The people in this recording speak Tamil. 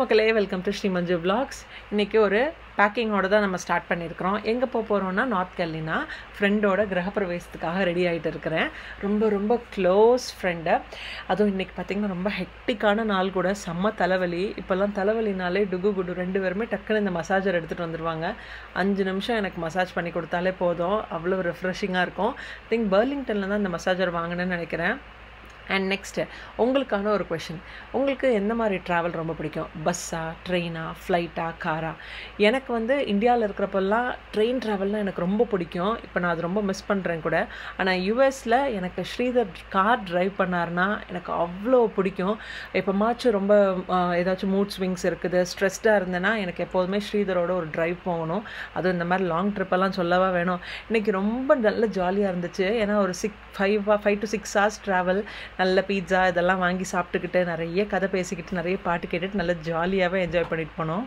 மக்களே welcome to Sri Manju vlogs. இன்றைக்கி ஒரு பேக்கிங்கோடு தான் நம்ம ஸ்டார்ட் பண்ணியிருக்கிறோம். எங்கே போகிறோன்னா நார்த் கேரளினா ஃப்ரெண்டோட கிரகப்பிரவேசத்துக்காக ரெடி ஆகிட்டு இருக்கிறேன். ரொம்ப க்ளோஸ் ஃப்ரெண்டு. அதுவும் இன்றைக்கி பார்த்திங்கன்னா ரொம்ப ஹெக்டிக்கான நாள் கூட, செம்ம தலைவலி. இப்போல்லாம் தலைவலினாலே டுகு குடு 2 பேருமே டக்குன்னு இந்த மசாஜர் எடுத்துகிட்டு வந்துடுவாங்க. 5 நிமிஷம் எனக்கு மசாஜ் பண்ணி கொடுத்தாலே போதும், அவ்வளோ ரெஃப்ரெஷிங்காக இருக்கும். திங்க் பர்லிங்டனில் தான் இந்த மசாஜர் வாங்கினேன்னு நினைக்கிறேன். அண்ட் நெக்ஸ்ட்டு உங்களுக்கான ஒரு கொஷின், உங்களுக்கு எந்த மாதிரி ட்ராவல் ரொம்ப பிடிக்கும்? பஸ்ஸா, ட்ரெயினா, ஃப்ளைட்டா, காரா? எனக்கு வந்து இந்தியாவில் இருக்கிறப்பெல்லாம் ட்ரெயின் ட்ராவல்னால் எனக்கு ரொம்ப பிடிக்கும். இப்போ நான் அது ரொம்ப மிஸ் பண்ணுறேன் கூட. ஆனால் யூஎஸில் எனக்கு ஸ்ரீதர் கார் ட்ரைவ் பண்ணார்னா எனக்கு அவ்வளோ பிடிக்கும். எப்போமாச்சும் ரொம்ப ஏதாச்சும் மூட் ஸ்விங்ஸ் இருக்குது, ஸ்ட்ரெஸ்டாக இருந்தேன்னா எனக்கு எப்போதுமே ஸ்ரீதரோட ஒரு ட்ரைவ் போகணும். அதுவும் இந்த மாதிரி லாங் ட்ரிப்பெல்லாம் சொல்லவா வேணும். இன்றைக்கி ரொம்ப நல்ல ஜாலியாக இருந்துச்சு. ஏன்னா ஒரு 5 to 6 hours ட்ராவல், நல்ல பீட்சா இதெல்லாம் வாங்கி சாப்பிட்டுக்கிட்டு, நிறைய கதை பேசிக்கிட்டு, நிறைய பாட்டு கேட்டுட்டு, நல்ல ஜாலியாகவே என்ஜாய் பண்ணிட்டு போனோம்.